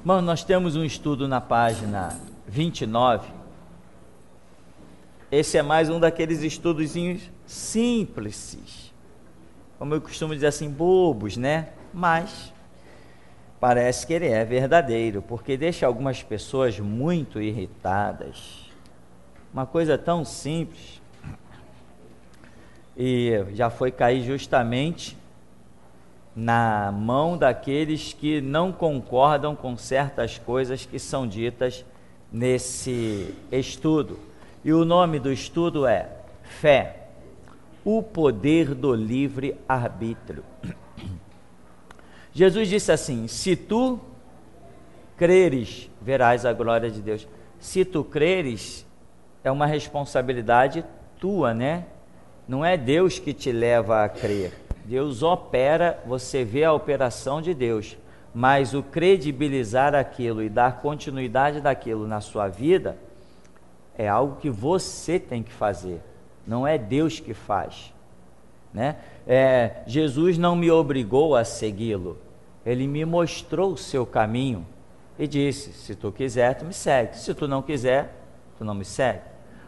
Irmão, nós temos um estudo na página 29. Esse é mais um daqueles estudozinhos simples, como eu costumo dizer assim, bobos, né? Mas parece que ele é verdadeiro, porque deixa algumas pessoas muito irritadas. Uma coisa tão simples, e já foi cair justamente na mão daqueles que não concordam com certas coisas que são ditas nesse estudo. E o nome do estudo é Fé, o poder do livre arbítrio. Jesus disse assim: se tu creres, verás a glória de Deus. Se tu creres, é uma responsabilidade tua, né? Não é Deus que te leva a crer. Deus opera, você vê a operação de Deus, mas o credibilizar aquilo e dar continuidade daquilo na sua vida é algo que você tem que fazer, não é Deus que faz, né? Jesus não me obrigou a segui-lo, ele me mostrou o seu caminho e disse: se tu quiser, tu me segue, se tu não quiser, tu não me segue.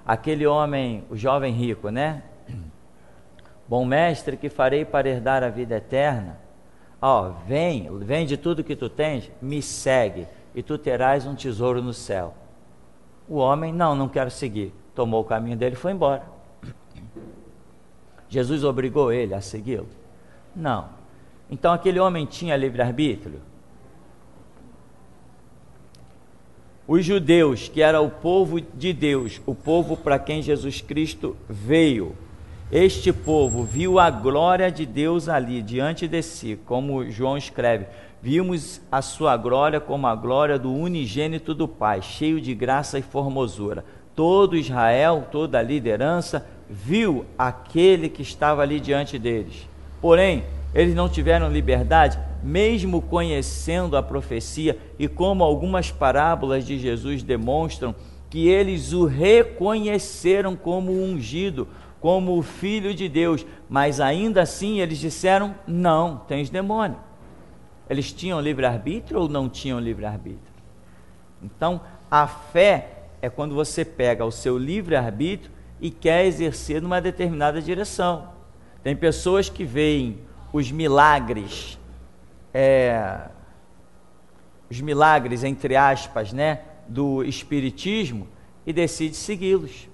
Aquele homem, o jovem rico, né? Bom mestre, que farei para herdar a vida eterna? Vende tudo que tu tens, me segue, e tu terás um tesouro no céu. O homem, não quero seguir. Tomou o caminho dele e foi embora. Jesus obrigou ele a segui-lo? Não. Então aquele homem tinha livre-arbítrio? Os judeus, que era o povo de Deus, o povo para quem Jesus Cristo veio, este povo viu a glória de Deus ali diante de si, como João escreve: vimos a sua glória como a glória do unigênito do Pai, cheio de graça e formosura. Todo Israel, toda a liderança, viu aquele que estava ali diante deles. Porém, eles não tiveram liberdade, mesmo conhecendo a profecia, e como algumas parábolas de Jesus demonstram, que eles o reconheceram como ungido, como o Filho de Deus, mas ainda assim eles disseram: não, tens demônio. Eles tinham livre-arbítrio ou não tinham livre-arbítrio? Então, a fé é quando você pega o seu livre-arbítrio e quer exercer numa determinada direção. Tem pessoas que veem os milagres, entre aspas, né, do espiritismo e decide segui-los,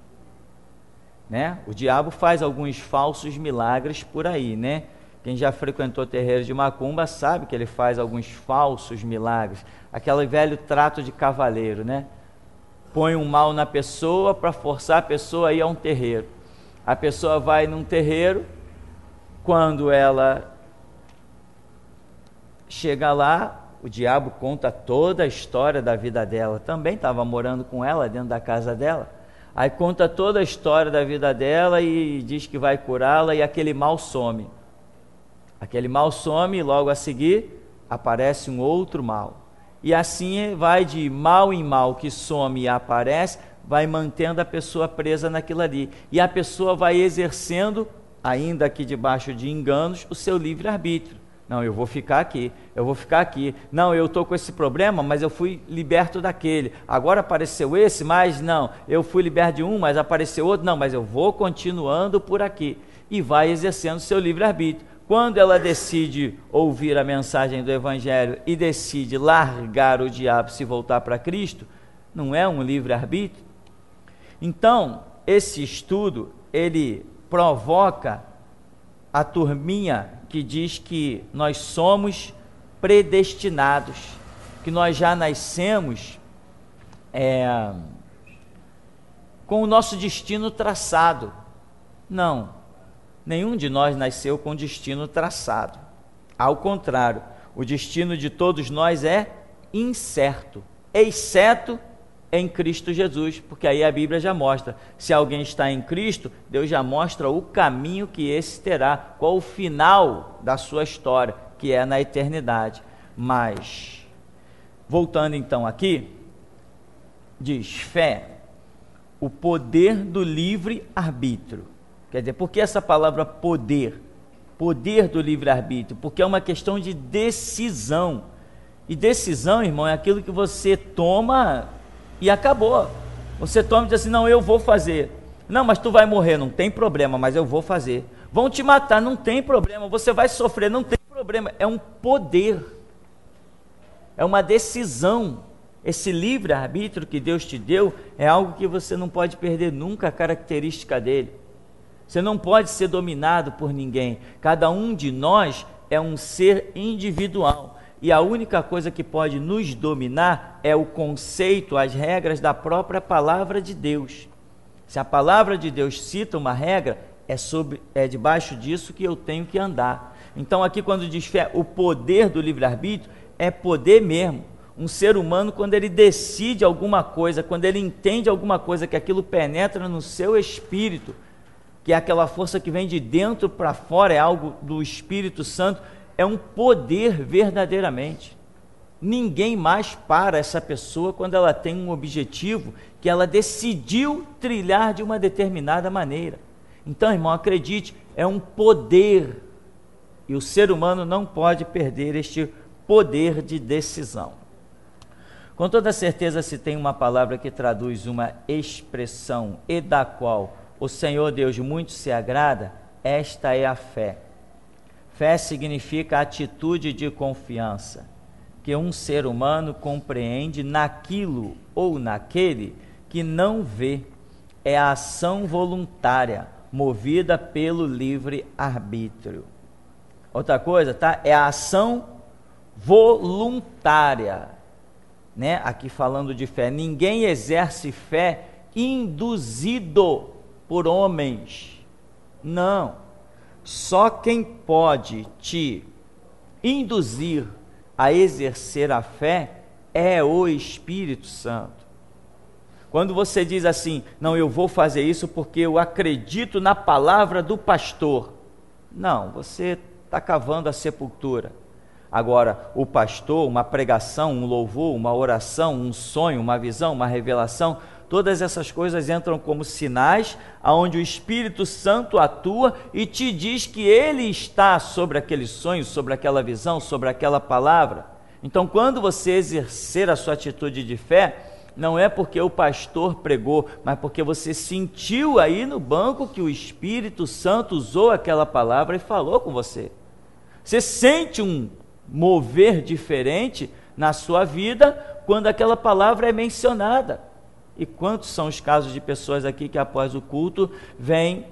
né? O diabo faz alguns falsos milagres por aí, né? Quem já frequentou terreiro de macumba sabe que ele faz alguns falsos milagres, aquele velho trato de cavaleiro, né? Põe um mal na pessoa para forçar a pessoa a ir a um terreiro. A pessoa vai num terreiro, quando ela chega lá, o diabo conta toda a história da vida dela, também estava morando com ela dentro da casa dela. Aí conta toda a história da vida dela e diz que vai curá-la, e aquele mal some. Aquele mal some e logo a seguir aparece um outro mal. E assim vai de mal em mal que some e aparece, vai mantendo a pessoa presa naquilo ali. E a pessoa vai exercendo, ainda que debaixo de enganos, o seu livre-arbítrio. Não, eu vou ficar aqui, eu vou ficar aqui. Não, eu estou com esse problema, mas eu fui liberto daquele. Agora apareceu esse, mas não, eu fui liberto de um, mas apareceu outro. Não, mas eu vou continuando por aqui. E vai exercendo o seu livre-arbítrio. Quando ela decide ouvir a mensagem do Evangelho e decide largar o diabo e se voltar para Cristo, não é um livre-arbítrio? Então, esse estudo, ele provoca a turminha que diz que nós somos predestinados, que nós já nascemos com o nosso destino traçado. Não, nenhum de nós nasceu com destino traçado. Ao contrário, o destino de todos nós é incerto, exceto em Cristo Jesus, porque aí a Bíblia já mostra, se alguém está em Cristo, Deus já mostra o caminho que esse terá, qual o final da sua história, que é na eternidade. Mas, voltando então aqui, diz: fé, o poder do livre-arbítrio. Quer dizer, por que essa palavra poder? Poder do livre-arbítrio, porque é uma questão de decisão. E decisão, irmão, é aquilo que você toma e acabou. Você toma e diz assim, não, eu vou fazer. Não, mas tu vai morrer, não tem problema, mas eu vou fazer. Vão te matar, não tem problema. Você vai sofrer, não tem problema. É um poder. É uma decisão. Esse livre-arbítrio que Deus te deu é algo que você não pode perder nunca a característica dele. Você não pode ser dominado por ninguém. Cada um de nós é um ser individual. E a única coisa que pode nos dominar é o conceito, as regras da própria palavra de Deus. Se a palavra de Deus cita uma regra, é debaixo disso que eu tenho que andar. Então aqui quando diz fé, o poder do livre-arbítrio é poder mesmo. Um ser humano, quando ele decide alguma coisa, quando ele entende alguma coisa, que aquilo penetra no seu espírito, que é aquela força que vem de dentro para fora, é algo do Espírito Santo, é um poder verdadeiramente. Ninguém mais para essa pessoa quando ela tem um objetivo que ela decidiu trilhar de uma determinada maneira. Então, irmão, acredite, é um poder, e o ser humano não pode perder este poder de decisão. Com toda certeza, se tem uma palavra que traduz uma expressão e da qual o Senhor Deus muito se agrada, esta é a fé. Fé significa atitude de confiança, que um ser humano compreende naquilo ou naquele que não vê. É a ação voluntária, movida pelo livre arbítrio. Outra coisa, tá? É a ação voluntária. Né? Aqui falando de fé, ninguém exerce fé induzido por homens, não, só quem pode te induzir a exercer a fé é o Espírito Santo. Quando você diz assim, não, eu vou fazer isso porque eu acredito na palavra do pastor, não, você está cavando a sepultura. Agora, o pastor, uma pregação, um louvor, uma oração, um sonho, uma visão, uma revelação, todas essas coisas entram como sinais aonde o Espírito Santo atua e te diz que ele está sobre aquele sonho, sobre aquela visão, sobre aquela palavra. Então, quando você exercer a sua atitude de fé, não é porque o pastor pregou, mas porque você sentiu aí no banco que o Espírito Santo usou aquela palavra e falou com você. Você sente um mover diferente na sua vida quando aquela palavra é mencionada. E quantos são os casos de pessoas aqui que após o culto vêm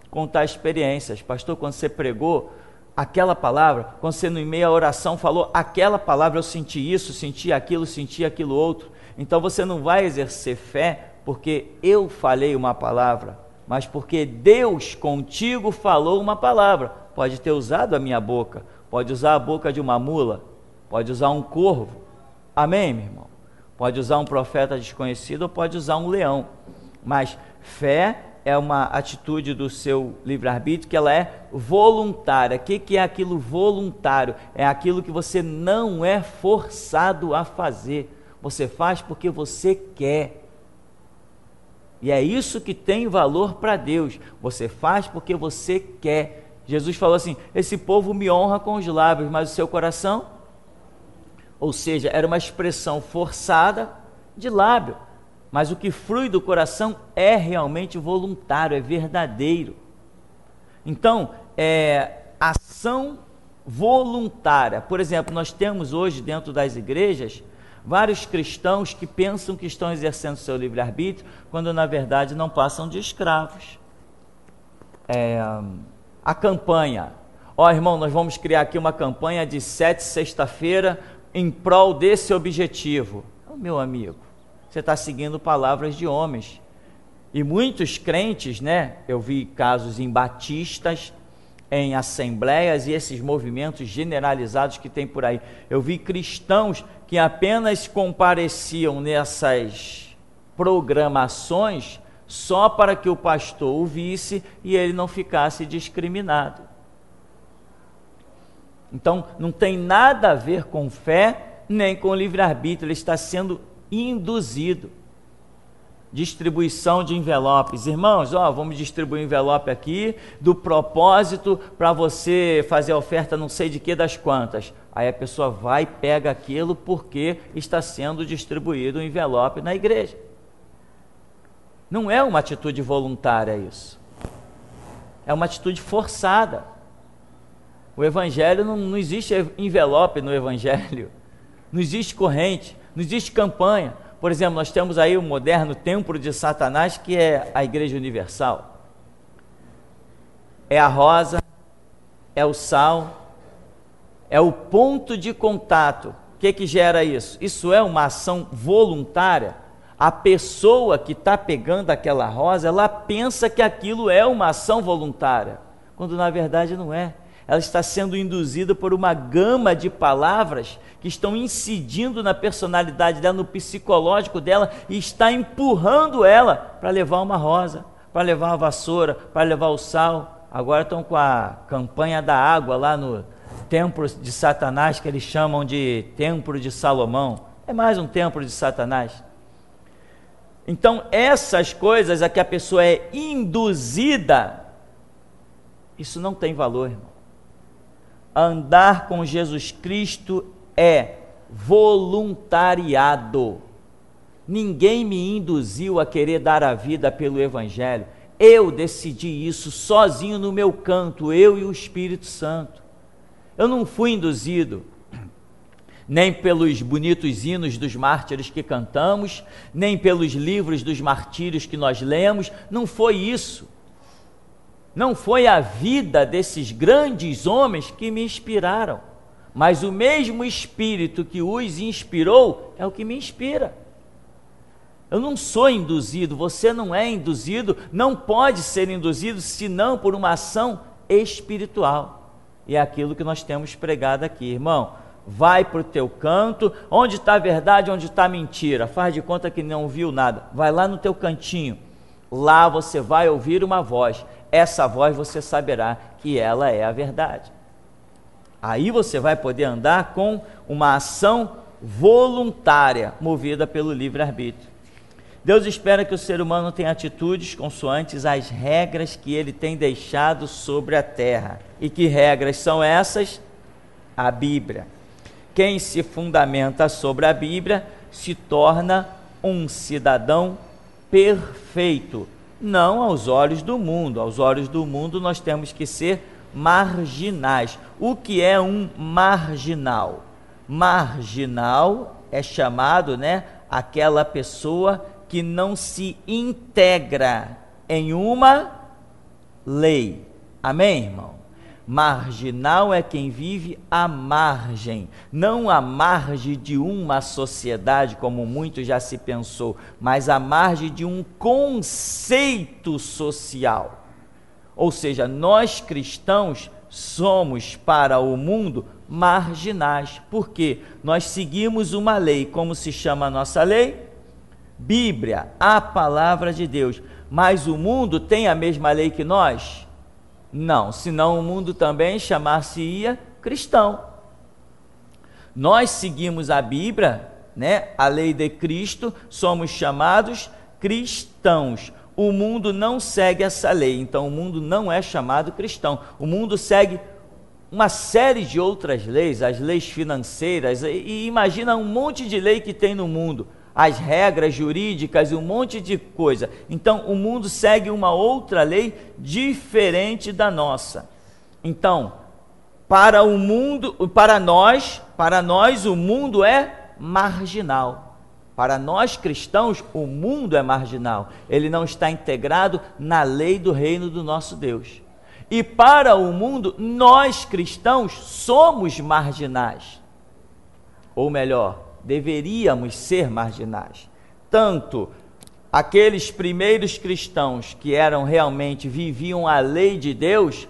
contar experiências? Pastor, quando você pregou aquela palavra, quando você no meio da oração falou aquela palavra, eu senti isso, senti aquilo outro. Então você não vai exercer fé porque eu falei uma palavra, mas porque Deus contigo falou uma palavra. Pode ter usado a minha boca, pode usar a boca de uma mula, pode usar um corvo, amém, meu irmão? Pode usar um profeta desconhecido ou pode usar um leão, mas fé é uma atitude do seu livre-arbítrio que ela é voluntária. O que é aquilo voluntário? É aquilo que você não é forçado a fazer, você faz porque você quer, e é isso que tem valor para Deus, você faz porque você quer. Jesus falou assim, esse povo me honra com os lábios, mas o seu coração, ou seja, era uma expressão forçada de lábio, mas o que flui do coração é realmente voluntário, é verdadeiro. Então, ação voluntária. Por exemplo, nós temos hoje dentro das igrejas vários cristãos que pensam que estão exercendo seu livre-arbítrio, quando na verdade não passam de escravos. A campanha, irmão, nós vamos criar aqui uma campanha de 7 sexta-feira em prol desse objetivo. Meu amigo, você está seguindo palavras de homens, e muitos crentes, né, eu vi casos em batistas, em assembleias e esses movimentos generalizados que tem por aí, eu vi cristãos que apenas compareciam nessas programações só para que o pastor o visse e ele não ficasse discriminado. Então, não tem nada a ver com fé, nem com livre-arbítrio, ele está sendo induzido. distribuição de envelopes. Irmãos, vamos distribuir envelope aqui do propósito para você fazer a oferta não sei de que das quantas. Aí a pessoa vai e pega aquilo porque está sendo distribuído um envelope na igreja. Não é uma atitude voluntária isso. É uma atitude forçada. O evangelho não existe envelope no evangelho. Não existe corrente, não existe campanha. Por exemplo, nós temos aí o moderno templo de Satanás, que é a Igreja Universal. É a rosa, é o sal, é o ponto de contato. O que gera isso? Isso é uma ação voluntária. A pessoa que está pegando aquela rosa, ela pensa que aquilo é uma ação voluntária, quando na verdade não é. Ela está sendo induzida por uma gama de palavras que estão incidindo na personalidade dela, no psicológico dela, e está empurrando ela para levar uma rosa, para levar uma vassoura, para levar o sal. Agora estão com a campanha da água lá no templo de Satanás, que eles chamam de templo de Salomão. É mais um templo de Satanás. Então essas coisas a que a pessoa é induzida, isso não tem valor, irmão. Andar com Jesus Cristo é voluntariado. Ninguém me induziu a querer dar a vida pelo Evangelho. Eu decidi isso sozinho no meu canto, eu e o Espírito Santo. Eu não fui induzido nem pelos bonitos hinos dos mártires que cantamos, nem pelos livros dos martírios que nós lemos. Não foi isso. Não foi a vida desses grandes homens que me inspiraram, mas o mesmo Espírito que os inspirou é o que me inspira. Eu não sou induzido, você não é induzido, não pode ser induzido senão por uma ação espiritual. E é aquilo que nós temos pregado aqui, irmão. Vai para o teu canto, onde está a verdade, onde está a mentira, faz de conta que não viu nada, vai lá no teu cantinho, lá você vai ouvir uma voz. Essa voz você saberá que ela é a verdade. Aí você vai poder andar com uma ação voluntária, movida pelo livre-arbítrio. Deus espera que o ser humano tenha atitudes consoantes às regras que ele tem deixado sobre a terra. E que regras são essas? A Bíblia. Quem se fundamenta sobre a Bíblia se torna um cidadão perfeito. Não aos olhos do mundo. Aos olhos do mundo nós temos que ser marginais. O que é um marginal? Marginal é chamado, aquela pessoa que não se integra em uma lei. Amém, irmão? Marginal é quem vive à margem, não à margem de uma sociedade, como muito já se pensou, mas à margem de um conceito social. Ou seja, nós cristãos somos para o mundo marginais. Por quê? Nós seguimos uma lei. Como se chama a nossa lei? Bíblia, a palavra de Deus. Mas o mundo tem a mesma lei que nós? Não, senão o mundo também chamar-se-ia cristão. Nós seguimos a Bíblia, a lei de Cristo, somos chamados cristãos. O mundo não segue essa lei, então o mundo não é chamado cristão. O mundo segue uma série de outras leis, as leis financeiras, e imagina um monte de lei que tem no mundo, as regras jurídicas e um monte de coisa. Então o mundo segue uma outra lei diferente da nossa. Então, para o mundo, para nós o mundo é marginal. Para nós cristãos, o mundo é marginal. Ele não está integrado na lei do reino do nosso Deus. E para o mundo, nós cristãos somos marginais. Ou melhor, deveríamos ser marginais. Tanto aqueles primeiros cristãos que viviam a lei de Deus,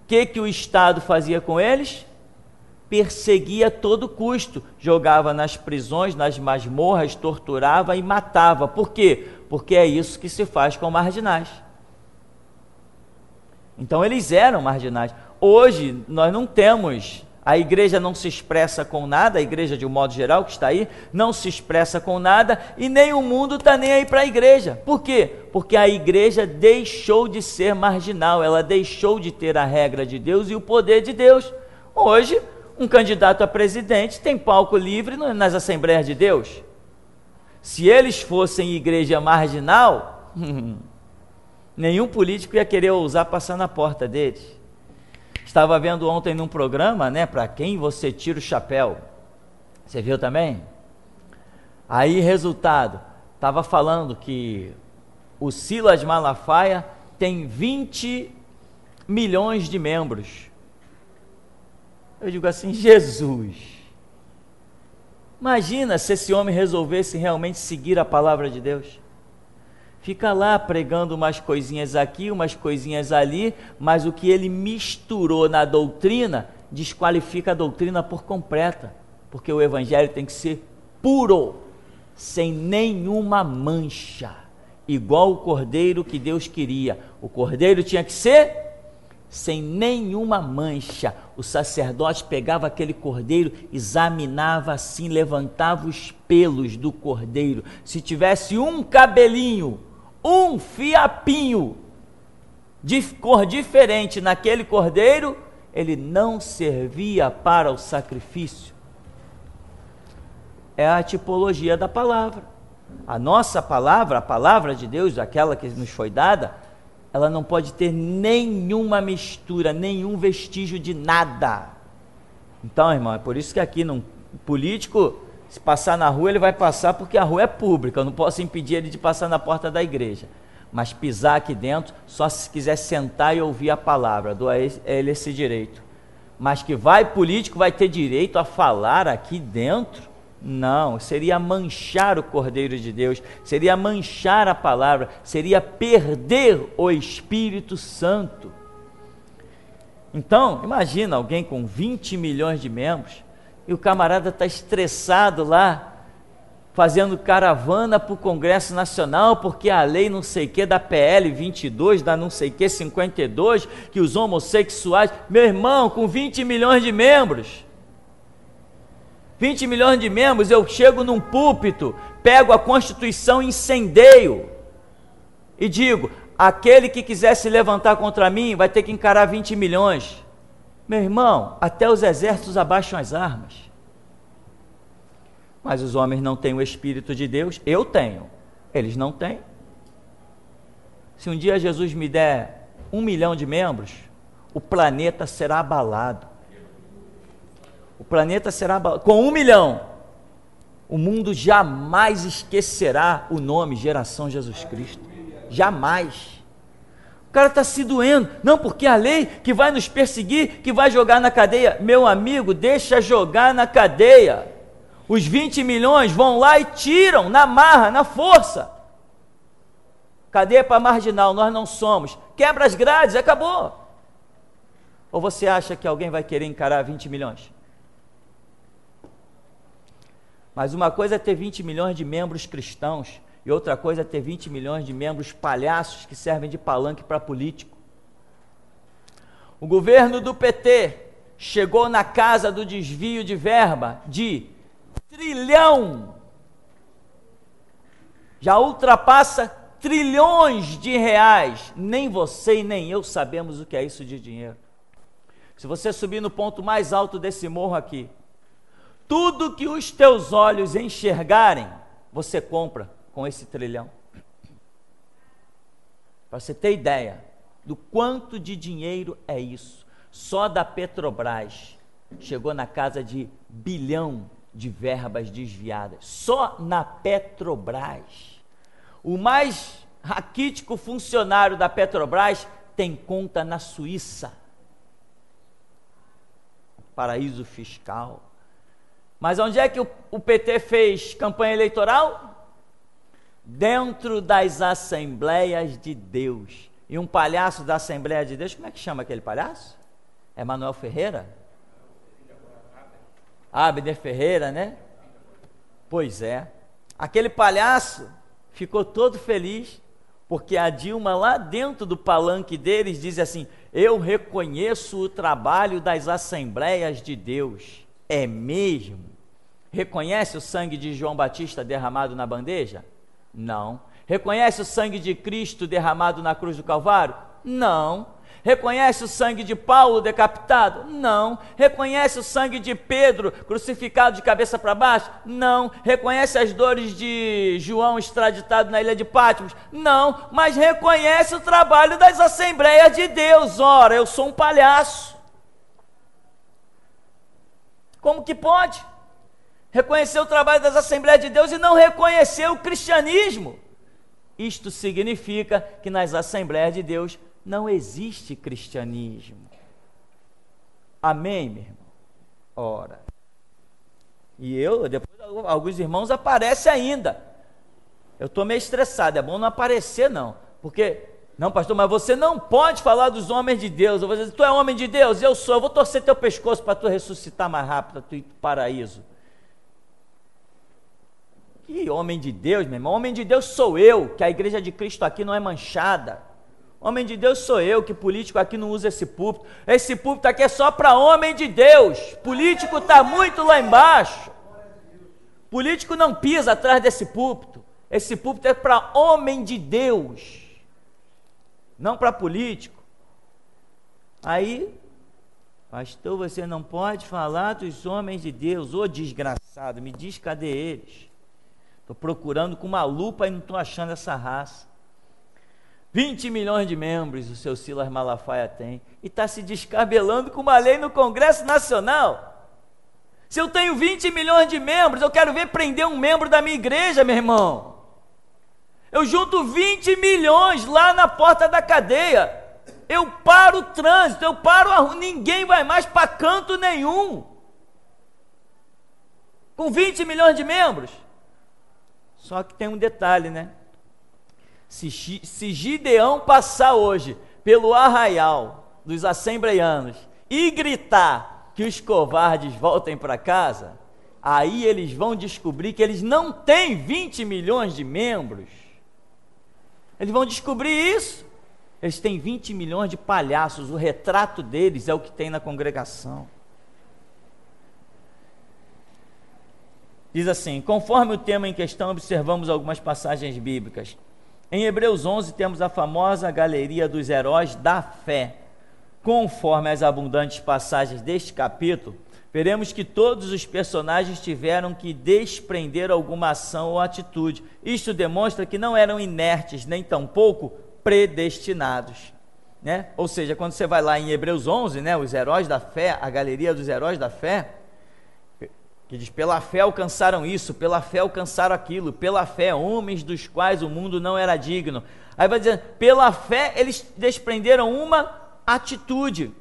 que o Estado fazia com eles? Perseguia a todo custo, jogava nas prisões, nas masmorras, torturava e matava. Por quê? Porque é isso que se faz com marginais. Então eles eram marginais. Hoje nós não temos A igreja não se expressa com nada, a igreja de um modo geral que está aí, não se expressa com nada, e nem o mundo está nem aí para a igreja. Por quê? Porque a igreja deixou de ser marginal, ela deixou de ter a regra de Deus e o poder de Deus. Hoje, um candidato a presidente tem palco livre nas Assembleias de Deus. Se eles fossem igreja marginal, nenhum político ia querer ousar passar na porta deles. Estava vendo ontem num programa, né, para quem você tira o chapéu. Você viu também? Aí, resultado, estava falando que o Silas Malafaia tem 20 milhões de membros. Eu digo assim, Jesus, imagina se esse homem resolvesse realmente seguir a palavra de Deus. Fica lá pregando umas coisinhas aqui, umas coisinhas ali, mas o que ele misturou na doutrina, desqualifica a doutrina por completa, porque o evangelho tem que ser puro, sem nenhuma mancha, igual o cordeiro que Deus queria. O cordeiro tinha que ser sem nenhuma mancha. O sacerdote pegava aquele cordeiro, examinava assim, levantava os pelos do cordeiro. Se tivesse um cabelinho, um fiapinho de cor diferente naquele cordeiro, ele não servia para o sacrifício. É a tipologia da palavra. A nossa palavra, a palavra de Deus, aquela que nos foi dada, ela não pode ter nenhuma mistura, nenhum vestígio de nada. Então, irmão, é por isso que aqui no político, se passar na rua, ele vai passar porque a rua é pública, eu não posso impedir ele de passar na porta da igreja. Mas pisar aqui dentro, só se quiser sentar e ouvir a palavra, dou a ele esse direito. Mas que político vai ter direito a falar aqui dentro? Não, seria manchar o Cordeiro de Deus, seria manchar a palavra, seria perder o Espírito Santo. Então, imagina alguém com 20 milhões de membros, e o camarada está estressado lá, fazendo caravana para o Congresso Nacional, porque a lei não sei o que, da PL 22, da não sei o que 52, que os homossexuais, meu irmão, com 20 milhões de membros, 20 milhões de membros, eu chego num púlpito, pego a Constituição e incendeio, e digo, aquele que quiser se levantar contra mim, vai ter que encarar 20 milhões, meu irmão, até os exércitos abaixam as armas. Mas os homens não têm o Espírito de Deus, eu tenho, eles não têm. Se um dia Jesus me der 1 milhão de membros, o planeta será abalado. O planeta será abalado. Com 1 milhão, o mundo jamais esquecerá o nome Geração Jesus Cristo. Jamais. O cara está se doendo, não, porque a lei que vai nos perseguir, que vai jogar na cadeia. Meu amigo, deixa jogar na cadeia. Os 20 milhões vão lá e tiram na marra, na força. Cadeia para marginal, nós não somos. Quebra as grades, acabou. Ou você acha que alguém vai querer encarar 20 milhões? Mas uma coisa é ter 20 milhões de membros cristãos, e outra coisa é ter 20 milhões de membros palhaços que servem de palanque para político. O governo do PT chegou na casa do desvio de verba de 1 trilhão, já ultrapassa trilhões de reais, nem você e nem eu sabemos o que é isso de dinheiro. Se você subir no ponto mais alto desse morro aqui, tudo que os teus olhos enxergarem, você compra com esse 1 trilhão. Para você ter ideia do quanto de dinheiro é isso, só da Petrobras chegou na casa de 1 bilhão de verbas desviadas, só na Petrobras. O mais raquítico funcionário da Petrobras tem conta na Suíça, paraíso fiscal. Mas onde é que o PT fez campanha eleitoral? Dentro das Assembleias de Deus. E um palhaço da Assembleia de Deus, como é que chama aquele palhaço? É Manuel Ferreira? Abner Ferreira, né? Pois é. Aquele palhaço ficou todo feliz porque a Dilma lá dentro do palanque deles diz assim: eu reconheço o trabalho das Assembleias de Deus. É mesmo? Reconhece o sangue de João Batista derramado na bandeja? Não. Reconhece o sangue de Cristo derramado na cruz do Calvário? Não. Reconhece o sangue de Paulo decapitado? Não. Reconhece o sangue de Pedro crucificado de cabeça para baixo? Não. Reconhece as dores de João extraditado na ilha de Patmos? Não. Mas reconhece o trabalho das Assembleias de Deus. Ora, eu sou um palhaço. Como que pode reconhecer o trabalho das Assembleias de Deus e não reconhecer o cristianismo? Isto significa que nas Assembleias de Deus não existe cristianismo. Amém, meu irmão? Ora. E depois alguns irmãos aparecem ainda. Eu estou meio estressado, é bom não aparecer não. Porque, não pastor, mas você não pode falar dos homens de Deus. Eu vou dizer, tu é homem de Deus? Eu sou, eu vou torcer teu pescoço para tu ressuscitar mais rápido, para tu ir para o paraíso. Que homem de Deus, meu irmão? Homem de Deus sou eu, que a igreja de Cristo aqui não é manchada. Homem de Deus sou eu, que político aqui não usa esse púlpito. Esse púlpito aqui é só para homem de Deus. Político está muito lá embaixo. Político não pisa atrás desse púlpito. Esse púlpito é para homem de Deus, não para político. Aí, pastor, você não pode falar dos homens de Deus. Ô desgraçado, me diz cadê eles? Estou procurando com uma lupa e não estou achando essa raça. 20 milhões de membros o seu Silas Malafaia tem, e está se descabelando com uma lei no Congresso Nacional. Se eu tenho 20 milhões de membros, eu quero ver prender um membro da minha igreja, meu irmão. Eu junto 20 milhões lá na porta da cadeia, eu paro o trânsito, eu paro a rua, ninguém vai mais para canto nenhum. Com 20 milhões de membros. Só que tem um detalhe, né? Se Gideão passar hoje pelo arraial dos assembleianos e gritar que os covardes voltem para casa, aí eles vão descobrir que eles não têm 20 milhões de membros. Eles vão descobrir isso. Eles têm 20 milhões de palhaços, o retrato deles é o que tem na congregação. Diz assim: conforme o tema em questão, observamos algumas passagens bíblicas. Em Hebreus 11 temos a famosa galeria dos heróis da fé. Conforme as abundantes passagens deste capítulo, veremos que todos os personagens tiveram que desprender alguma ação ou atitude. Isto demonstra que não eram inertes, nem tampouco predestinados, né? Ou seja, quando você vai lá em Hebreus 11, né, os heróis da fé, a galeria dos heróis da fé, que diz, pela fé alcançaram isso, pela fé alcançaram aquilo, pela fé homens dos quais o mundo não era digno. Aí vai dizer, pela fé eles desprenderam uma atitude.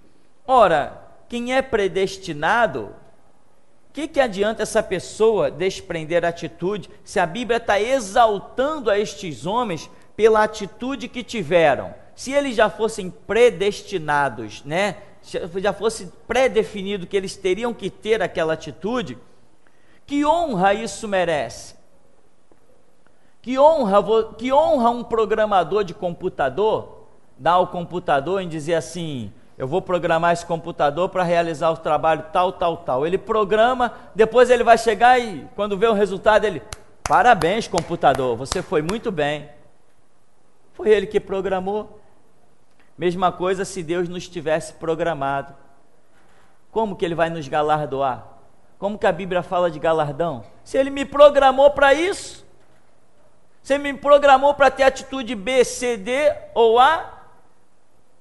Ora, quem é predestinado, o que adianta essa pessoa desprender atitude, se a Bíblia está exaltando a estes homens pela atitude que tiveram? Se eles já fossem predestinados, né, já fosse pré-definido que eles teriam que ter aquela atitude, que honra isso merece? Que honra um programador de computador dá ao computador em dizer assim, eu vou programar esse computador para realizar o trabalho tal. Ele programa, depois ele vai chegar e quando vê o resultado ele, parabéns computador, você foi muito bem. Foi ele que programou. Mesma coisa se Deus nos tivesse programado. Como que ele vai nos galardoar? Como que a Bíblia fala de galardão? Se ele me programou para isso, se ele me programou para ter atitude B, C, D ou A,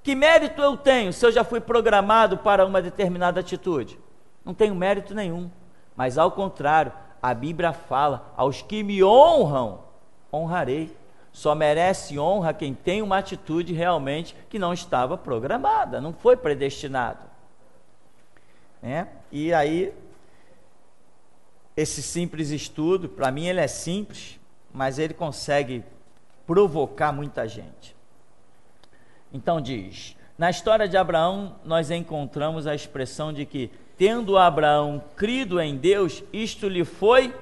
que mérito eu tenho se eu já fui programado para uma determinada atitude? Não tenho mérito nenhum, mas ao contrário, a Bíblia fala, aos que me honram, honrarei. Só merece honra quem tem uma atitude realmente que não estava programada, não foi predestinado, né? E aí, esse simples estudo, para mim ele é simples, mas ele consegue provocar muita gente. Então diz, na história de Abraão, nós encontramos a expressão de que, tendo Abraão crido em Deus, isto lhe foi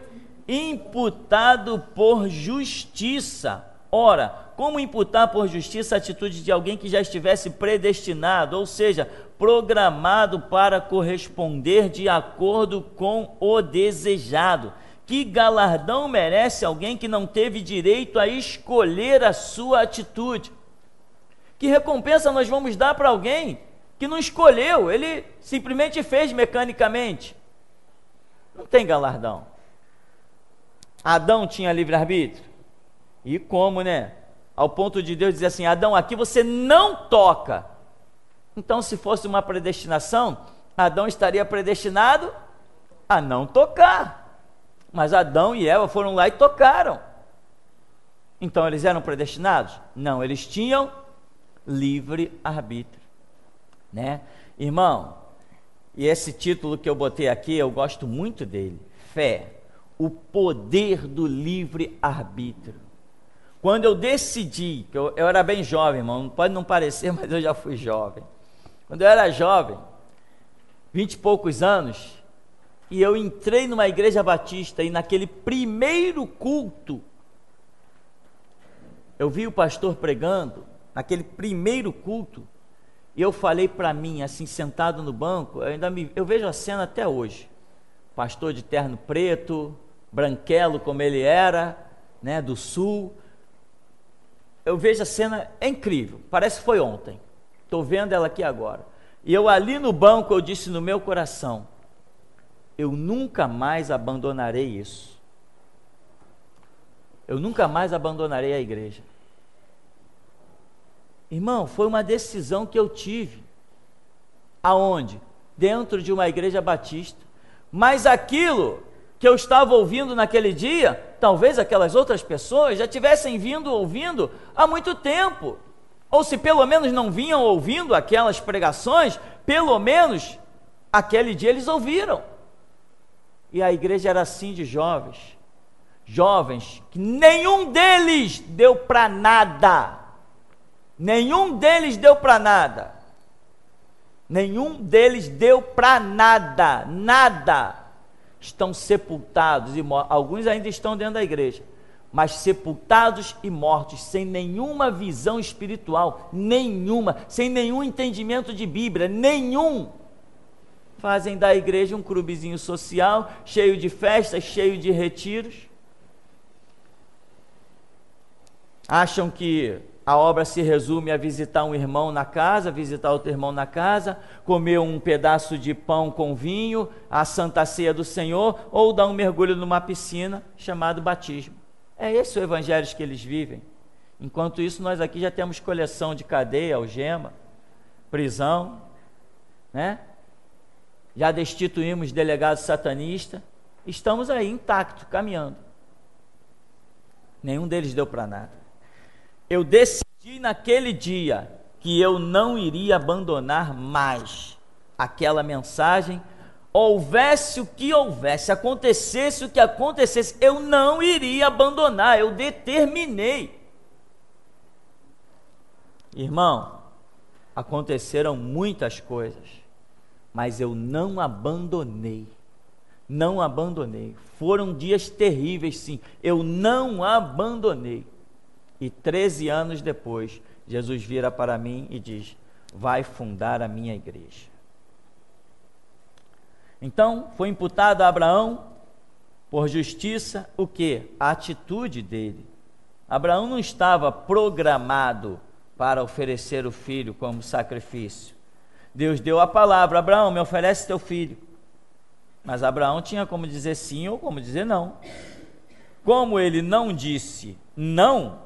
imputado por justiça. Ora, como imputar por justiça a atitude de alguém que já estivesse predestinado, ou seja, programado para corresponder de acordo com o desejado? Que galardão merece alguém que não teve direito a escolher a sua atitude? Que recompensa nós vamos dar para alguém que não escolheu, ele simplesmente fez mecanicamente? Não tem galardão. Adão tinha livre-arbítrio? E como, né? Ao ponto de Deus dizer assim: Adão, aqui você não toca. Então, se fosse uma predestinação, Adão estaria predestinado a não tocar. Mas Adão e Eva foram lá e tocaram. Então, eles eram predestinados? Não, eles tinham livre-arbítrio, né? Irmão, e esse título que eu botei aqui, eu gosto muito dele: fé, o poder do livre-arbítrio. Quando eu decidi, que eu era bem jovem, irmão, pode não parecer, mas eu já fui jovem. Quando eu era jovem, 20 e poucos anos, e eu entrei numa igreja batista, e naquele primeiro culto, eu vi o pastor pregando, naquele primeiro culto, e eu falei para mim, assim, sentado no banco, eu vejo a cena até hoje, pastor de terno preto, branquelo como ele era, né, do sul. Eu vejo a cena, é incrível, parece que foi ontem, estou vendo ela aqui agora, e eu ali no banco, eu disse no meu coração: eu nunca mais abandonarei isso, eu nunca mais abandonarei a igreja. Irmão, foi uma decisão que eu tive. Aonde? Dentro de uma igreja batista. Mas aquilo que eu estava ouvindo naquele dia, talvez aquelas outras pessoas já tivessem vindo ouvindo há muito tempo, ou se pelo menos não vinham ouvindo aquelas pregações, pelo menos aquele dia eles ouviram. E a igreja era assim de jovens que nenhum deles deu para nada, nenhum deles deu para nada, nada. Estão sepultados e mortos. Alguns ainda estão dentro da igreja, mas sepultados e mortos, sem nenhuma visão espiritual, nenhuma, sem nenhum entendimento de Bíblia, nenhum. Fazem da igreja um clubezinho social, cheio de festas, cheio de retiros. Acham que a obra se resume a visitar um irmão na casa, visitar outro irmão na casa, comer um pedaço de pão com vinho, a Santa Ceia do Senhor, ou dar um mergulho numa piscina chamado batismo. É esse o evangelho que eles vivem. Enquanto isso, nós aqui já temos coleção de cadeia, algema, prisão, né? Já destituímos delegado satanista, estamos aí intactos, caminhando. Nenhum deles deu para nada. Eu decidi naquele dia que eu não iria abandonar mais aquela mensagem, houvesse o que houvesse, acontecesse o que acontecesse, eu não iria abandonar, eu determinei. Irmão, aconteceram muitas coisas, mas eu não abandonei, foram dias terríveis sim, eu não abandonei. E 13 anos depois, Jesus vira para mim e diz: vai fundar a minha igreja. Então, foi imputado a Abraão, por justiça, o quê? A atitude dele. Abraão não estava programado para oferecer o filho como sacrifício. Deus deu a palavra: Abraão, me oferece teu filho. Mas Abraão tinha como dizer sim ou como dizer não. Como ele não disse não,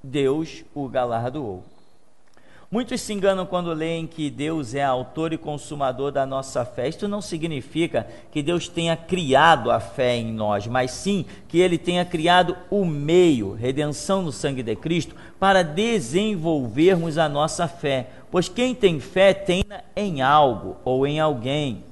Deus o galardoou. Muitos se enganam quando leem que Deus é autor e consumador da nossa fé. Isto não significa que Deus tenha criado a fé em nós, mas sim que Ele tenha criado o meio, redenção no sangue de Cristo, para desenvolvermos a nossa fé. Pois quem tem fé tem em algo ou em alguém.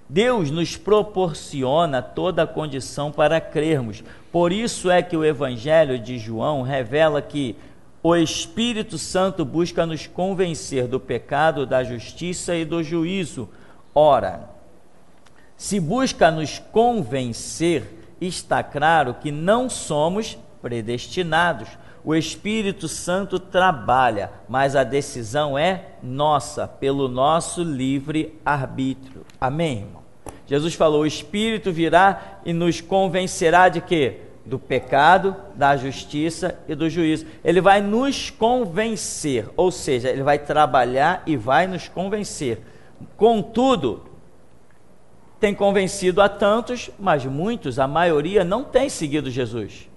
Deus nos proporciona toda a condição para crermos. Por isso é que o Evangelho de João revela que o Espírito Santo busca nos convencer do pecado, da justiça e do juízo. Ora, se busca nos convencer, está claro que não somos predestinados, O Espírito Santo trabalha, mas a decisão é nossa, pelo nosso livre arbítrio. Amém, irmão? Jesus falou, o Espírito virá e nos convencerá de quê? Do pecado, da justiça e do juízo. Ele vai nos convencer, ou seja, ele vai trabalhar e vai nos convencer. Contudo, tem convencido a tantos, mas muitos, a maioria, não tem seguido Jesus.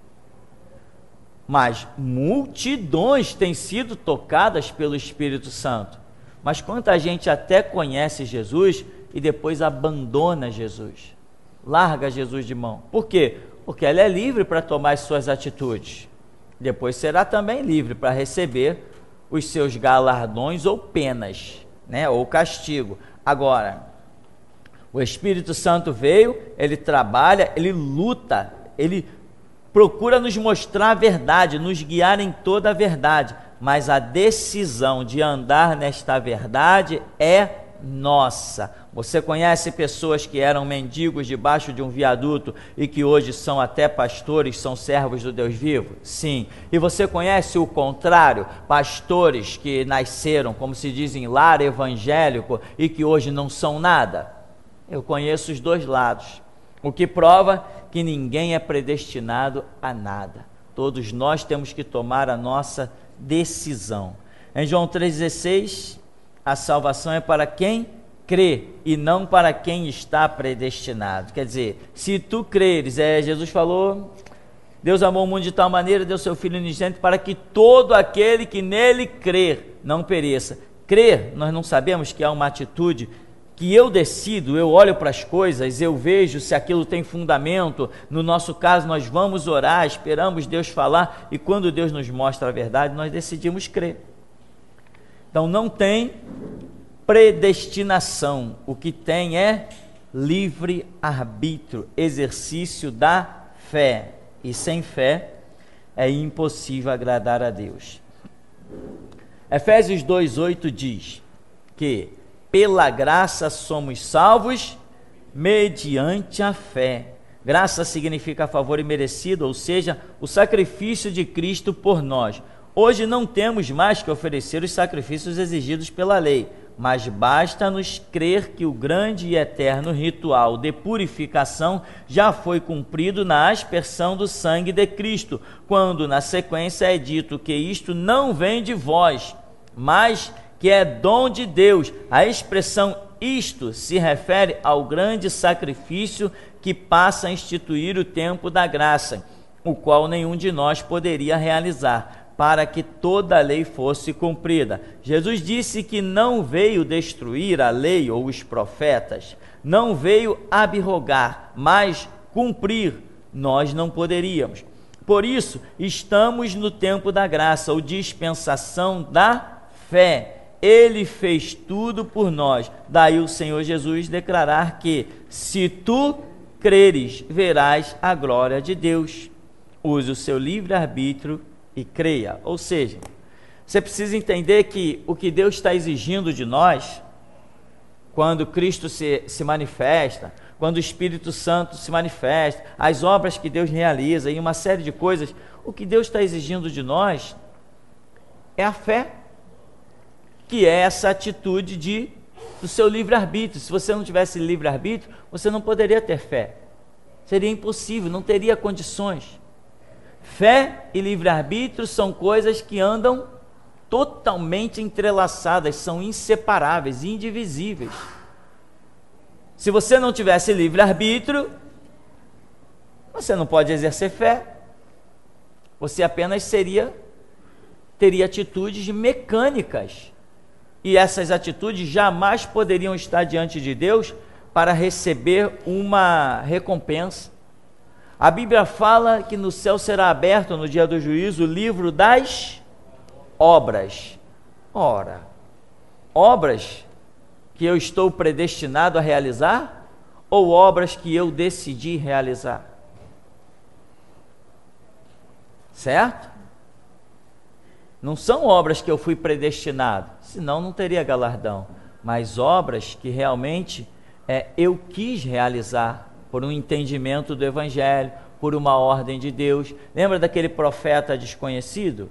Mas multidões têm sido tocadas pelo Espírito Santo. Mas quanta gente até conhece Jesus e depois abandona Jesus, larga Jesus de mão. Por quê? Porque ela é livre para tomar as suas atitudes. Depois será também livre para receber os seus galardões ou penas, né? Ou castigo. Agora, o Espírito Santo veio, ele trabalha, ele luta, ele procura nos mostrar a verdade, nos guiar em toda a verdade, mas a decisão de andar nesta verdade é nossa. Você conhece pessoas que eram mendigos debaixo de um viaduto e que hoje são até pastores, são servos do Deus vivo? Sim. E você conhece o contrário? Pastores que nasceram, como se diz em lar evangélico, e que hoje não são nada? Eu conheço os dois lados, o que prova que ninguém é predestinado a nada. Todos nós temos que tomar a nossa decisão. Em João 3,16, a salvação é para quem crê e não para quem está predestinado. Quer dizer, se tu creres, Jesus falou, Deus amou o mundo de tal maneira, deu seu Filho unigênito para que todo aquele que nele crer não pereça. Crer, nós não sabemos que é uma atitude que eu decido, eu olho para as coisas, eu vejo se aquilo tem fundamento. No nosso caso, nós vamos orar, esperamos Deus falar, e quando Deus nos mostra a verdade, nós decidimos crer. Então não tem predestinação, o que tem é livre arbítrio, exercício da fé, e sem fé é impossível agradar a Deus. Efésios 2,8 diz que pela graça somos salvos mediante a fé. Graça significa favor imerecido, ou seja, o sacrifício de Cristo por nós. Hoje não temos mais que oferecer os sacrifícios exigidos pela lei, mas basta-nos crer que o grande e eterno ritual de purificação já foi cumprido na aspersão do sangue de Cristo, quando na sequência é dito que isto não vem de vós, mas que é dom de Deus. A expressão isto se refere ao grande sacrifício que passa a instituir o tempo da graça, o qual nenhum de nós poderia realizar, para que toda a lei fosse cumprida. Jesus disse que não veio destruir a lei ou os profetas, não veio abrogar, mas cumprir. Nós não poderíamos. Por isso, estamos no tempo da graça, ou dispensação da fé. Ele fez tudo por nós. Daí o Senhor Jesus declarar que, se tu creres, verás a glória de Deus. Use o seu livre-arbítrio e creia. Ou seja, você precisa entender que o que Deus está exigindo de nós, quando Cristo se manifesta, quando o Espírito Santo se manifesta, as obras que Deus realiza e uma série de coisas, o que Deus está exigindo de nós é a fé, que é essa atitude do seu livre-arbítrio. Se você não tivesse livre-arbítrio, você não poderia ter fé. Seria impossível, não teria condições. Fé e livre-arbítrio são coisas que andam totalmente entrelaçadas, são inseparáveis, indivisíveis. Se você não tivesse livre-arbítrio, você não pode exercer fé. Você apenas teria atitudes mecânicas. E essas atitudes jamais poderiam estar diante de Deus para receber uma recompensa. A Bíblia fala que no céu será aberto no dia do juízo o livro das obras. Ora, obras que eu estou predestinado a realizar ou obras que eu decidi realizar? Certo? Não são obras que eu fui predestinado, senão não teria galardão, mas obras que realmente eu quis realizar por um entendimento do Evangelho, por uma ordem de Deus. Lembra daquele profeta desconhecido?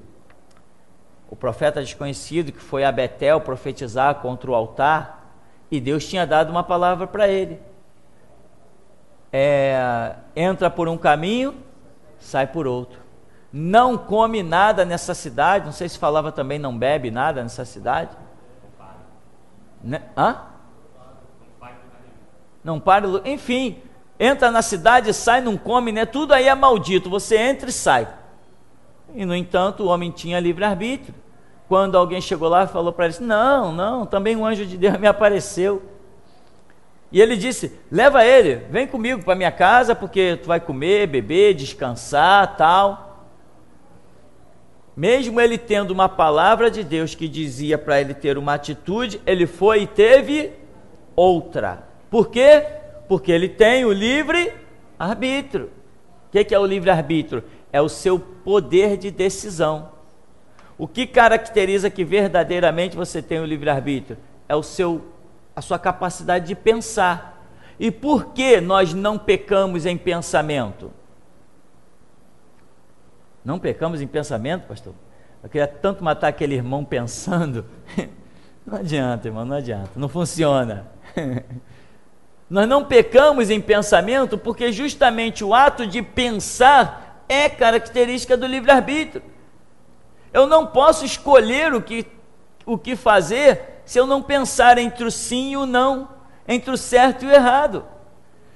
O profeta desconhecido que foi a Betel profetizar contra o altar, e Deus tinha dado uma palavra para ele. Entra por um caminho, sai por outro. Não come nada nessa cidade. Não sei se falava também não bebe nada nessa cidade. Não para, enfim, entra na cidade, sai, não come, né? Tudo aí é maldito, você entra e sai. E no entanto o homem tinha livre-arbítrio. Quando alguém chegou lá e falou para ele, não, também um anjo de Deus me apareceu. E ele disse, leva ele, vem comigo para minha casa, porque tu vai comer, beber, descansar, tal. Mesmo ele tendo uma palavra de Deus que dizia para ele ter uma atitude, ele foi e teve outra. Por quê? Porque ele tem o livre-arbítrio. O que é o livre-arbítrio? É o seu poder de decisão. O que caracteriza que verdadeiramente você tem o livre-arbítrio? É a sua capacidade de pensar. E por que nós não pecamos em pensamento? Não pecamos em pensamento, pastor? Eu queria tanto matar aquele irmão pensando. Não adianta, irmão, não adianta, não funciona. Nós não pecamos em pensamento porque justamente o ato de pensar é característica do livre-arbítrio. Eu não posso escolher o que fazer se eu não pensar entre o sim e o não, entre o certo e o errado.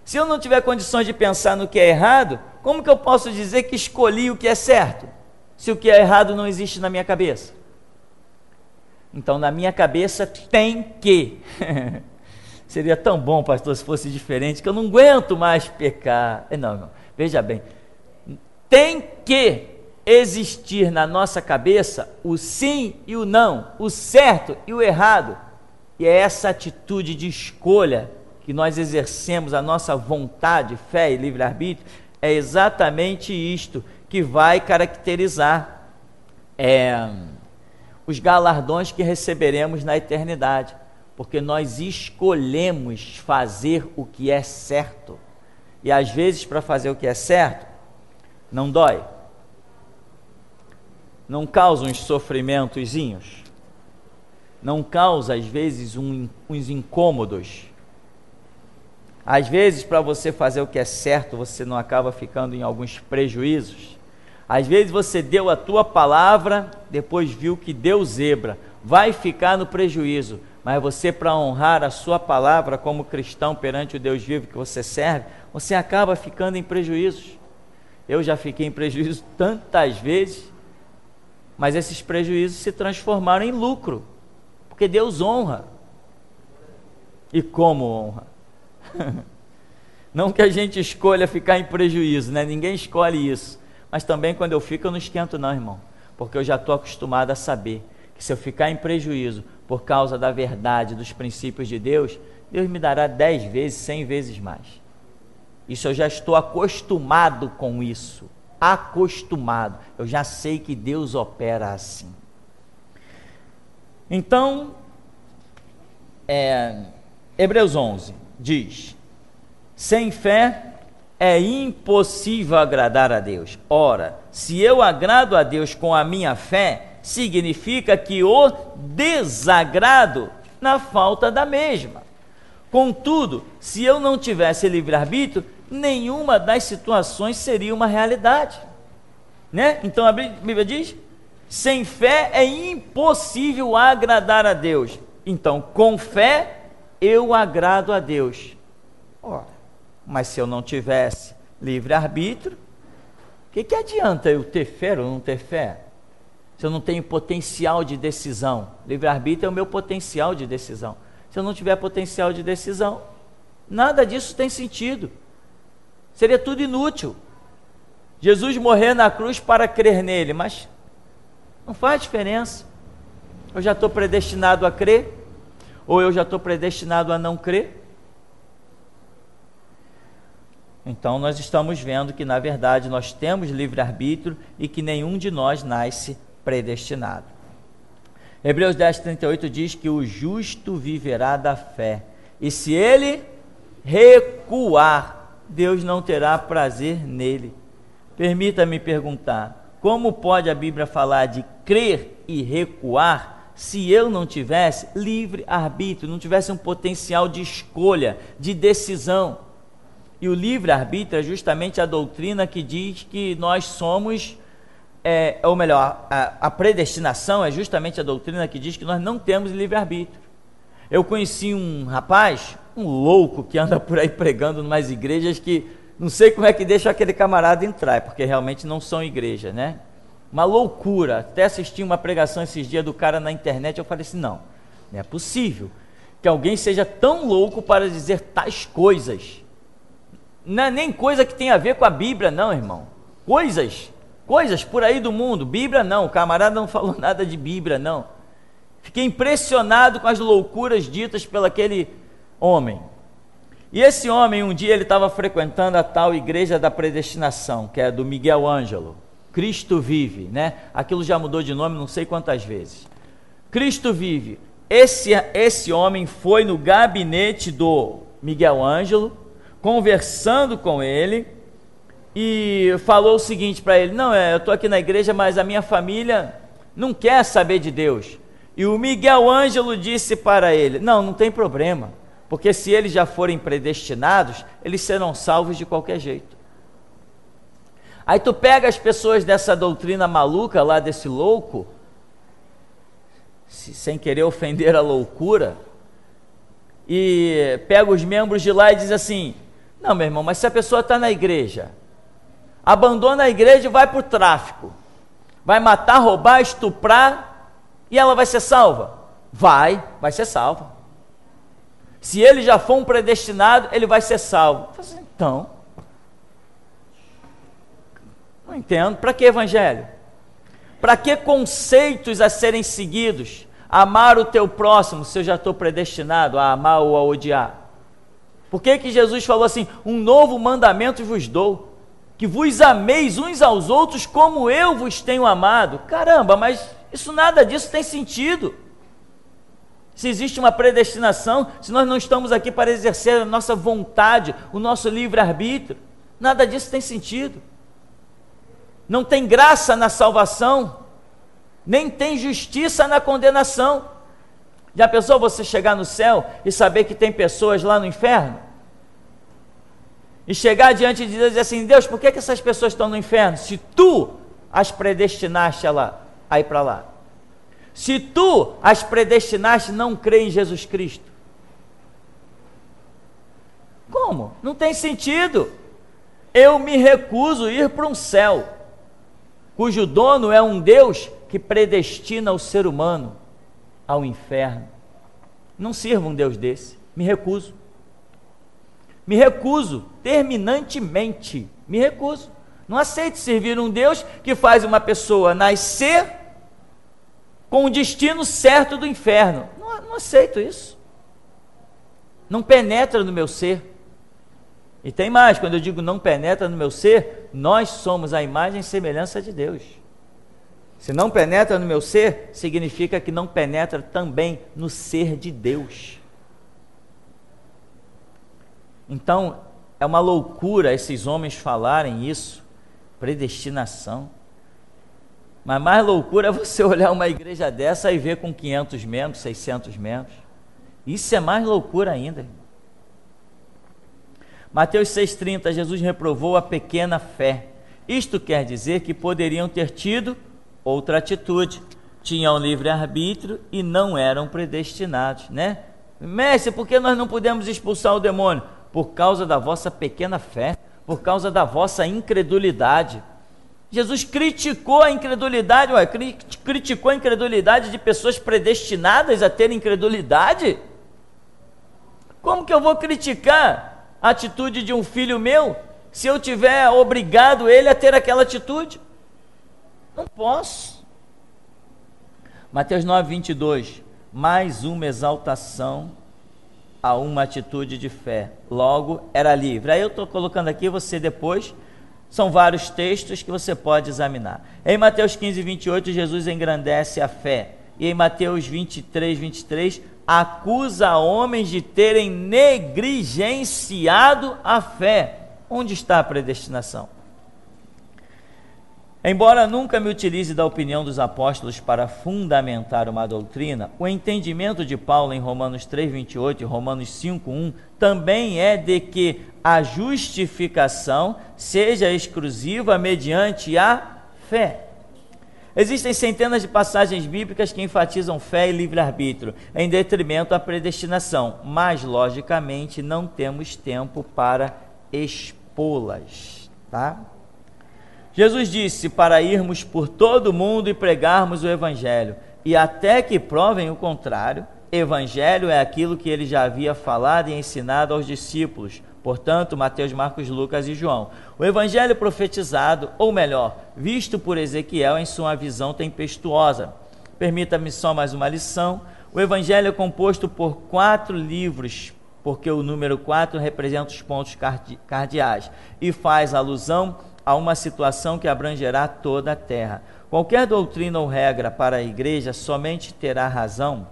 Se eu não tiver condições de pensar no que é errado, como que eu posso dizer que escolhi o que é certo, se o que é errado não existe na minha cabeça? Então, na minha cabeça tem que. Seria tão bom, pastor, se fosse diferente, que eu não aguento mais pecar. Não, veja bem, tem que existir na nossa cabeça o sim e o não, o certo e o errado. E é essa atitude de escolha que nós exercemos, a nossa vontade, fé e livre-arbítrio, é exatamente isto que vai caracterizar os galardões que receberemos na eternidade, porque nós escolhemos fazer o que é certo, e às vezes para fazer o que é certo, não dói, não causa uns sofrimentozinhos, não causa às vezes uns incômodos. Às vezes, para você fazer o que é certo, você não acaba ficando em alguns prejuízos. Às vezes você deu a tua palavra, depois viu que deu zebra, vai ficar no prejuízo. Mas você, para honrar a sua palavra como cristão perante o Deus vivo que você serve, você acaba ficando em prejuízos. Eu já fiquei em prejuízo tantas vezes, mas esses prejuízos se transformaram em lucro, porque Deus honra. E como honra? Não que a gente escolha ficar em prejuízo, né? Ninguém escolhe isso, mas também quando eu fico eu não esquento não, irmão, porque eu já estou acostumado a saber que se eu ficar em prejuízo por causa da verdade, dos princípios de Deus, Deus me dará 10 vezes, 100 vezes mais. Isso eu já estou acostumado com isso, acostumado, eu já sei que Deus opera assim. Então, Hebreus 11 diz, sem fé é impossível agradar a Deus. Ora, se eu agrado a Deus com a minha fé, significa que o desagrado na falta da mesma. Contudo, se eu não tivesse livre-arbítrio, nenhuma das situações seria uma realidade, né? Então a Bíblia diz, sem fé é impossível agradar a Deus. Então, com fé, eu agrado a Deus. Ora, mas se eu não tivesse livre-arbítrio, o que adianta eu ter fé ou não ter fé? Se eu não tenho potencial de decisão, livre-arbítrio é o meu potencial de decisão. Se eu não tiver potencial de decisão, nada disso tem sentido. Seria tudo inútil. Jesus morrer na cruz para crer nele, mas não faz diferença. Eu já estou predestinado a crer, ou eu já estou predestinado a não crer? Então nós estamos vendo que na verdade nós temos livre-arbítrio e que nenhum de nós nasce predestinado. Hebreus 10:38 diz que o justo viverá da fé, e se ele recuar, Deus não terá prazer nele. permita-me perguntar, como pode a Bíblia falar de crer e recuar se eu não tivesse livre-arbítrio, não tivesse um potencial de escolha, de decisão? E o livre-arbítrio é justamente a doutrina que diz que nós somos, ou melhor, a predestinação é justamente a doutrina que diz que nós não temos livre-arbítrio. Eu conheci um rapaz, um louco, que anda por aí pregando em umas igrejas que não sei como é que deixa aquele camarada entrar, porque realmente não são igrejas, né? Uma loucura. Até assisti uma pregação esses dias do cara na internet, eu falei assim, não é possível que alguém seja tão louco para dizer tais coisas. Não é nem coisa que tem a ver com a Bíblia, não, irmão. Coisas por aí do mundo. Bíblia não, o camarada não falou nada de Bíblia, não. Fiquei impressionado com as loucuras ditas pelo aquele homem. E esse homem, um dia ele estava frequentando a tal igreja da predestinação, que é do Miguel Ângelo. Cristo Vive, né? Aquilo já mudou de nome não sei quantas vezes. Cristo Vive. Esse homem foi no gabinete do Miguel Ângelo, conversando com ele, e falou o seguinte para ele, não, eu estou aqui na igreja, mas a minha família não quer saber de Deus. E o Miguel Ângelo disse para ele, não tem problema, porque se eles já forem predestinados, eles serão salvos de qualquer jeito. Aí tu pega as pessoas dessa doutrina maluca lá, desse louco, sem querer ofender a loucura, e pega os membros de lá e diz assim, não, meu irmão, mas se a pessoa está na igreja, abandona a igreja e vai para o tráfico, vai matar, roubar, estuprar, e ela vai ser salva? Vai ser salva. Se ele já for um predestinado, ele vai ser salvo. Então, não entendo, para que evangelho? Para que conceitos a serem seguidos? Amar o teu próximo, se eu já estou predestinado a amar ou a odiar? Por que Jesus falou assim, um novo mandamento vos dou, que vos ameis uns aos outros como eu vos tenho amado? Caramba, mas nada disso tem sentido. Se existe uma predestinação, se nós não estamos aqui para exercer a nossa vontade, o nosso livre-arbítrio, nada disso tem sentido. Não tem graça na salvação, nem tem justiça na condenação. Já pensou você chegar no céu e saber que tem pessoas lá no inferno? E chegar diante de Deus e dizer assim, Deus, por que essas pessoas estão no inferno? Se tu as predestinaste a ir para lá. Se tu as predestinaste não crer em Jesus Cristo. Como? Não tem sentido. Eu me recuso a ir para um céu, cujo dono é um Deus que predestina o ser humano ao inferno. Não sirvo um Deus desse, me recuso. Me recuso, terminantemente, me recuso. Não aceito servir um Deus que faz uma pessoa nascer com o destino certo do inferno. Não aceito isso. Não penetra no meu ser. E tem mais, quando eu digo não penetra no meu ser, nós somos a imagem e semelhança de Deus. Se não penetra no meu ser, significa que não penetra também no ser de Deus. Então, é uma loucura esses homens falarem isso, predestinação. Mas mais loucura é você olhar uma igreja dessa e ver com 500 membros, 600 membros. Isso é mais loucura ainda. Mateus 6,30, Jesus reprovou a pequena fé. Isto quer dizer que poderiam ter tido outra atitude. Tinham livre-arbítrio e não eram predestinados, né? Mestre, por que nós não podemos expulsar o demônio? Por causa da vossa pequena fé, por causa da vossa incredulidade. Jesus criticou a incredulidade, criticou a incredulidade de pessoas predestinadas a ter incredulidade? Como que eu vou criticar a atitude de um filho meu, se eu tiver obrigado ele a ter aquela atitude? Não posso. Mateus 9:22, mais uma exaltação a uma atitude de fé, logo era livre. Aí eu estou colocando aqui, você depois, são vários textos que você pode examinar. Em Mateus 15:28, Jesus engrandece a fé, e em Mateus 23:23, acusa homens de terem negligenciado a fé. Onde está a predestinação? Embora nunca me utilize da opinião dos apóstolos para fundamentar uma doutrina, o entendimento de Paulo em Romanos 3,28 e Romanos 5,1 também é de que a justificação seja exclusiva mediante a fé. Existem centenas de passagens bíblicas que enfatizam fé e livre-arbítrio, em detrimento à predestinação, mas, logicamente, não temos tempo para expô-las, tá? Jesus disse para irmos por todo o mundo e pregarmos o Evangelho, e até que provem o contrário, Evangelho é aquilo que ele já havia falado e ensinado aos discípulos, portanto, Mateus, Marcos, Lucas e João. O Evangelho profetizado, ou melhor, visto por Ezequiel em sua visão tempestuosa. Permita-me só mais uma lição. O Evangelho é composto por 4 livros, porque o número 4 representa os pontos cardeais e faz alusão a uma situação que abrangerá toda a terra. Qualquer doutrina ou regra para a igreja somente terá razão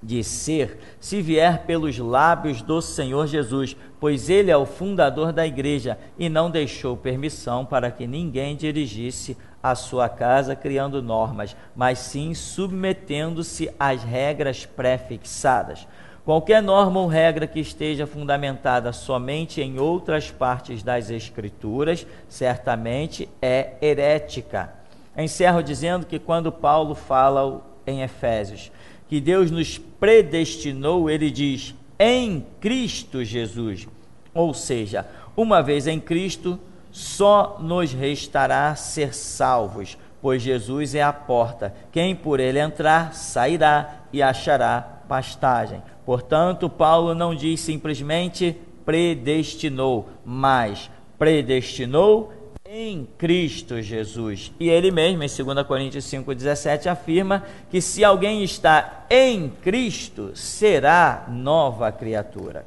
de ser se vier pelos lábios do Senhor Jesus, pois ele é o fundador da igreja e não deixou permissão para que ninguém dirigisse a sua casa criando normas, mas sim submetendo-se às regras pré-fixadas. Qualquer norma ou regra que esteja fundamentada somente em outras partes das Escrituras, certamente é herética. Encerro dizendo que quando Paulo fala em Efésios que Deus nos predestinou, ele diz, em Cristo Jesus. Ou seja, uma vez em Cristo, só nos restará ser salvos, pois Jesus é a porta. Quem por ele entrar, sairá e achará pastagem. Portanto, Paulo não diz simplesmente predestinou, mas predestinou em Cristo Jesus. E ele mesmo, em 2 Coríntios 5,17, afirma que se alguém está em Cristo, será nova criatura.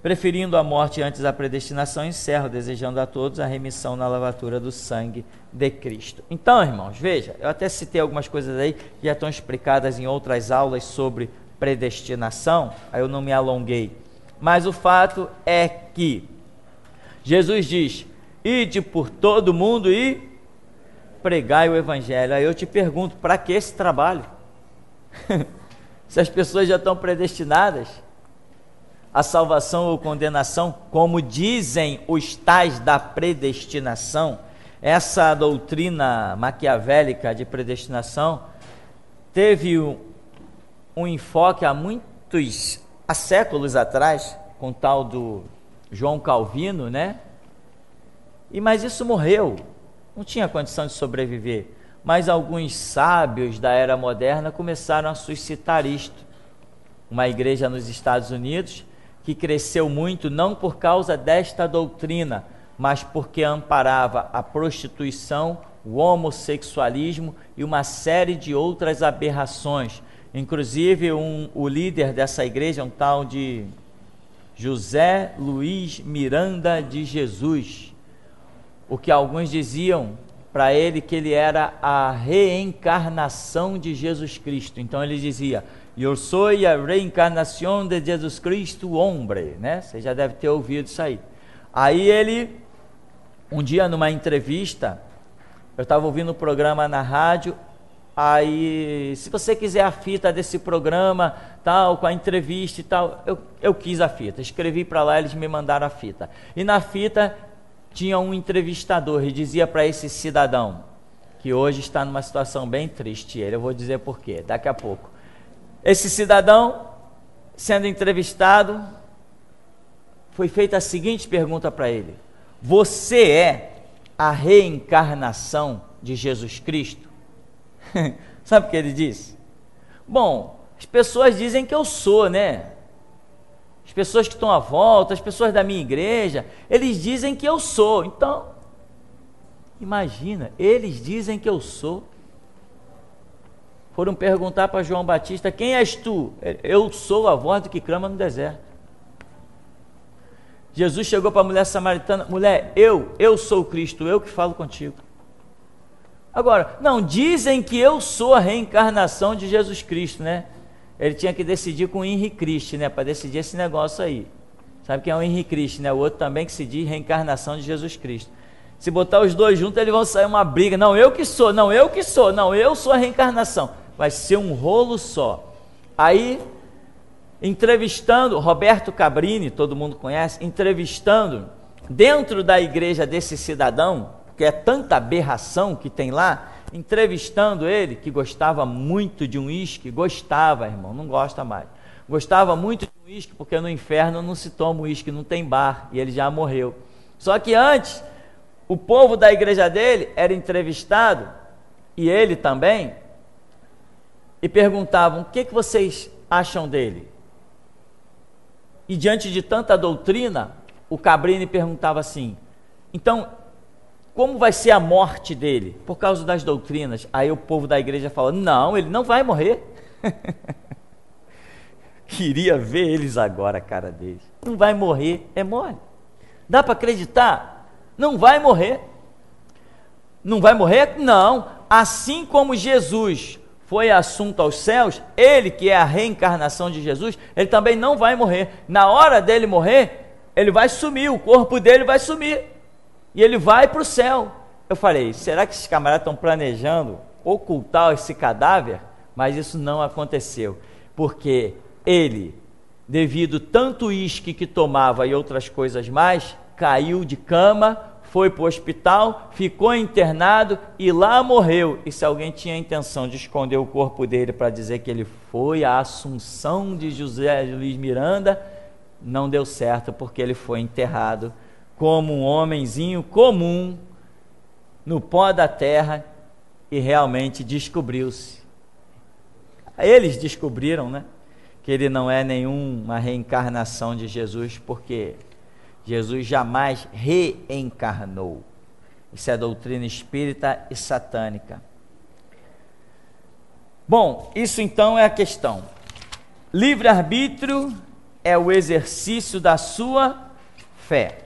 Preferindo a morte antes da predestinação, encerro desejando a todos a remissão na lavatura do sangue de Cristo. Então, irmãos, veja, eu até citei algumas coisas aí que já estão explicadas em outras aulas sobre predestinação, aí eu não me alonguei, mas o fato é que Jesus diz, ide por todo mundo e pregai o Evangelho. Aí eu te pergunto, para que esse trabalho? Se as pessoas já estão predestinadas à salvação ou condenação, como dizem os tais da predestinação, essa doutrina maquiavélica de predestinação teve um enfoque há séculos atrás, com o tal do João Calvino, né? Mas isso morreu, não tinha condição de sobreviver. Mas alguns sábios da era moderna começaram a suscitar isto. Uma igreja nos Estados Unidos que cresceu muito, não por causa desta doutrina, mas porque amparava a prostituição, o homossexualismo e uma série de outras aberrações. Inclusive, o líder dessa igreja, um tal de José Luiz Miranda de Jesus, o que alguns diziam para ele que ele era a reencarnação de Jesus Cristo. Então ele dizia, eu sou a reencarnação de Jesus Cristo, hombre, né? Você já deve ter ouvido isso aí. Aí ele, um dia numa entrevista, eu estava ouvindo um programa na rádio, aí, se você quiser a fita desse programa, tal, com a entrevista e tal, eu quis a fita, escrevi para lá, eles me mandaram a fita. E na fita tinha um entrevistador e dizia para esse cidadão, que hoje está numa situação bem triste, eu vou dizer por quê, daqui a pouco. Esse cidadão, sendo entrevistado, foi feita a seguinte pergunta para ele, você é a reencarnação de Jesus Cristo? Sabe o que ele disse? Bom, as pessoas dizem que eu sou, né? As pessoas que estão à volta, as pessoas da minha igreja, eles dizem que eu sou. Então, imagina, eles dizem que eu sou. Foram perguntar para João Batista, quem és tu? Eu sou a voz do que clama no deserto. Jesus chegou para a mulher samaritana, mulher, eu sou o Cristo, eu que falo contigo. Agora, não, dizem que eu sou a reencarnação de Jesus Cristo, né? Ele tinha que decidir com o Henri Cristo, né? Para decidir esse negócio aí. Sabe quem é o Henri Cristo, né? O outro também que se diz reencarnação de Jesus Cristo. Se botar os dois juntos, eles vão sair uma briga. Não, eu que sou, não, eu que sou, não, eu sou a reencarnação. Vai ser um rolo só. Aí, entrevistando, Roberto Cabrini, todo mundo conhece, entrevistando dentro da igreja desse cidadão, que é tanta aberração que tem lá, entrevistando ele, que gostava muito de um uísque, gostava, irmão, não gosta mais, gostava muito de um uísque, porque no inferno não se toma uísque, não tem bar, e ele já morreu. Só que antes, o povo da igreja dele era entrevistado, e ele também, e perguntavam, o que vocês acham dele? E diante de tanta doutrina, o Cabrini perguntava assim, então, como vai ser a morte dele? Por causa das doutrinas. Aí o povo da igreja fala, não, ele não vai morrer. Queria ver eles agora, a cara deles. Não vai morrer, é mole. Dá para acreditar? Não vai morrer. Não vai morrer? Não. Assim como Jesus foi assunto aos céus, ele que é a reencarnação de Jesus, ele também não vai morrer. Na hora dele morrer, ele vai sumir, o corpo dele vai sumir. E ele vai para o céu. Eu falei, será que esses camaradas estão planejando ocultar esse cadáver? Mas isso não aconteceu, porque ele, devido tanto uísque que tomava e outras coisas mais, caiu de cama, foi para o hospital, ficou internado e lá morreu. E se alguém tinha a intenção de esconder o corpo dele para dizer que ele foi à Assunção de José Luiz Miranda, não deu certo, porque ele foi enterrado como um homenzinho comum no pó da terra, e realmente descobriu-se. Eles descobriram, né, que ele não é nenhuma reencarnação de Jesus, porque Jesus jamais reencarnou. Isso é doutrina espírita e satânica. Bom, isso então é a questão. Livre-arbítrio é o exercício da sua fé.